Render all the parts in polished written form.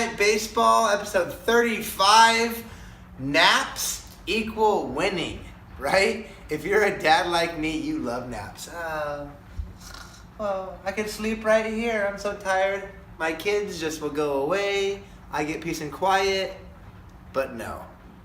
Night Baseball, episode 35. Naps equal winning, right? If you're a dad like me, you love naps. Well, I can sleep right here. I'm so tired. My kids just will go away. I get peace and quiet. But no.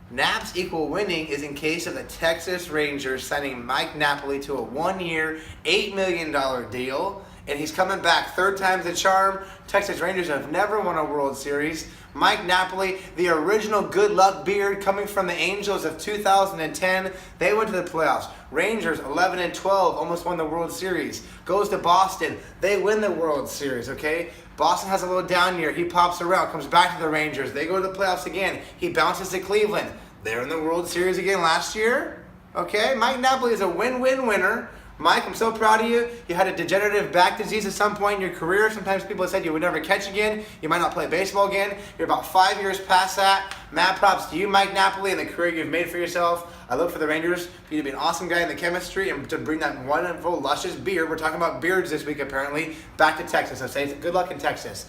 Naps equal winning is in case of the Texas Rangers signing Mike Napoli to a 1-year, $8 million deal. And he's coming back. Third time's the charm. Texas Rangers have never won a World Series. Mike Napoli, the original good luck beard coming from the Angels of 2010. They went to the playoffs. Rangers 11-12, almost won the World Series. Goes to Boston. They win the World Series, okay? Boston has a little down year. He pops around, comes back to the Rangers. They go to the playoffs again. He bounces to Cleveland. They're in the World Series again last year. Okay, Mike Napoli is a win-win winner. Mike, I'm so proud of you. You had a degenerative back disease at some point in your career. Sometimes people said you would never catch again. You might not play baseball again. You're about 5 years past that. Mad props to you, Mike Napoli, and the career you've made for yourself. I look for the Rangers for you to be an awesome guy in the chemistry and to bring that wonderful, luscious beard. We're talking about beards this week, apparently, back to Texas. So say good luck in Texas.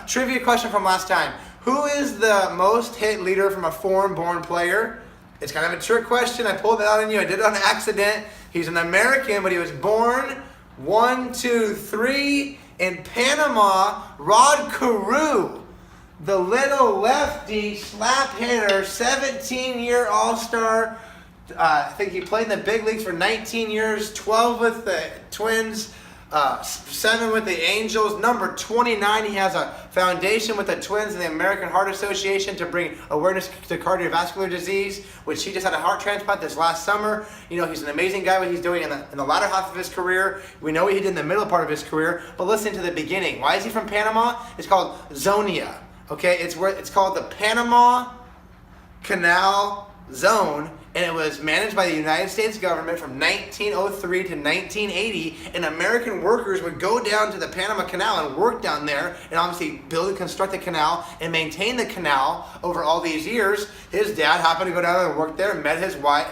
Trivia question from last time. Who is the most hit leader from a foreign-born player? It's kind of a trick question. I pulled it out on you. I did it on accident. He's an American, but he was born 1, 2, 3 in Panama. Rod Carew, the little lefty slap hitter, 17-year All-Star. I think he played in the big leagues for 19 years, 12 with the Twins, 7 with the Angels. Number 29, he has a foundation with the Twins and the American Heart Association to bring awareness to cardiovascular disease, which he just had a heart transplant this last summer. You know, he's an amazing guy, what he's doing in the latter half of his career. We know what he did in the middle part of his career, but listen to the beginning. Why is he from Panama? It's called Zonia, okay? It's called the Panama Canal Zone, and it was managed by the United States government from 1903 to 1980, and American workers would go down to the Panama Canal and work down there and obviously build and construct the canal and maintain the canal over all these years. His dad happened to go down there and work there, met his wife,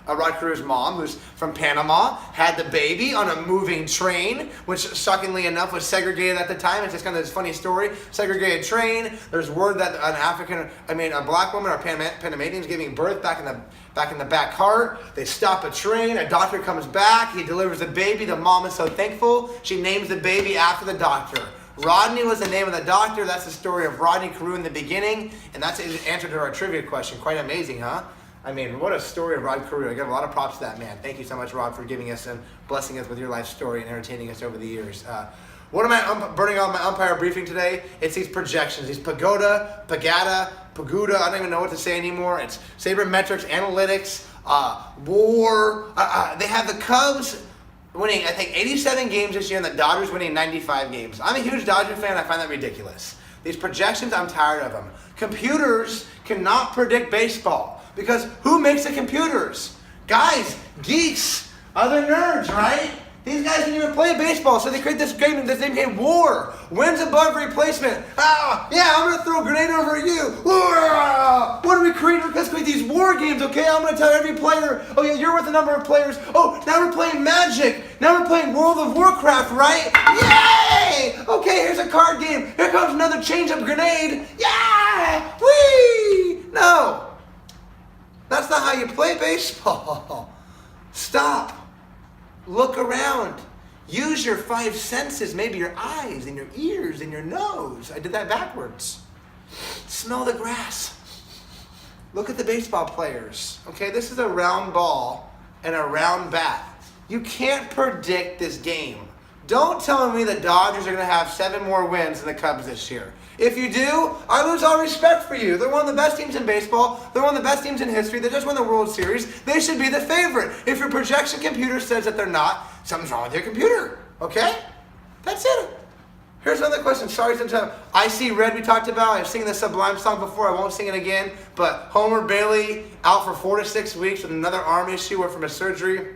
Rod Carew's mom, who's from Panama, had the baby on a moving train, which shockingly enough was segregated at the time. It's just kind of this funny story. Segregated train. There's word that a black woman or Panamanians giving birth back in the back cart. They stop a train. A doctor comes back. He delivers the baby. The mom is so thankful. She names the baby after the doctor. Rodney was the name of the doctor. That's the story of Rodney Carew in the beginning, and that's the answer to our trivia question. Quite amazing, huh? I mean, what a story of Rod Carew. I give a lot of props to that man. Thank you so much, Rod, for giving us and blessing us with your life story and entertaining us over the years. What am I burning on my umpire briefing today? It's these projections, these pagoda, I don't even know what to say anymore. It's sabermetrics, analytics, war. They have the Cubs winning, I think, 87 games this year and the Dodgers winning 95 games. I'm a huge Dodger fan. I find that ridiculous. These projections, I'm tired of them. Computers cannot predict baseball. Because who makes the computers? Guys, geeks, other nerds, right? These guys didn't even play baseball, so they create this game named War. Wins above replacement. Yeah, I'm going to throw a grenade over at you. What are we creating? Let's create these war games, okay? I'm going to tell every player, oh yeah, you're with a number of players. Oh, now we're playing Magic. Now we're playing World of Warcraft, right? Yay! Okay, here's a card game. Here comes another change-up grenade. Yeah! Whee! No. That's not how you play baseball. Stop. Look around. Use your 5 senses, maybe your eyes and your ears and your nose. I did that backwards. Smell the grass. Look at the baseball players. Okay, this is a round ball and a round bat. You can't predict this game. Don't tell me the Dodgers are going to have 7 more wins than the Cubs this year. If you do, I lose all respect for you. They're one of the best teams in baseball. They're one of the best teams in history. They just won the World Series. They should be the favorite. If your projection computer says that they're not, something's wrong with your computer. Okay? That's it. Here's another question. Sorry, sometimes I See Red we talked about. I've seen the Sublime song before. I won't sing it again. But Homer Bailey out for 4 to 6 weeks with another arm issue or from a surgery.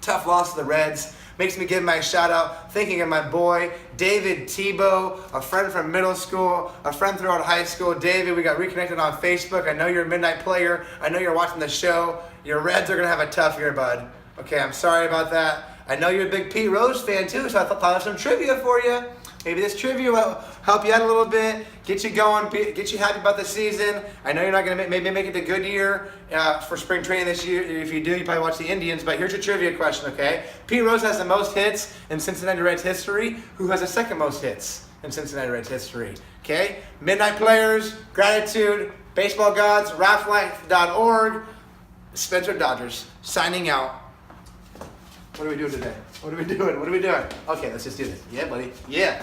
Tough loss to the Reds. Makes me give my shout out, thinking of my boy, David Thibeault, a friend from middle school, a friend throughout high school. David, we got reconnected on Facebook. I know you're a Midnight Player. I know you're watching the show. Your Reds are going to have a tough year, bud. Okay, I'm sorry about that. I know you're a big Pete Rose fan, too, so I thought I had some trivia for you. Maybe this trivia will help you out a little bit, get you going, get you happy about the season. I know you're not going to maybe make it to Goodyear for spring training this year. If you do, you probably watch the Indians. But here's your trivia question, okay? Pete Rose has the most hits in Cincinnati Reds history. Who has the second most hits in Cincinnati Reds history? Okay? Midnight Players, Gratitude, Baseball Gods, Raklife.org, Spencer Dodgers, signing out. What are we doing today? What are we doing? Okay, let's just do this. Yeah, buddy. Yeah.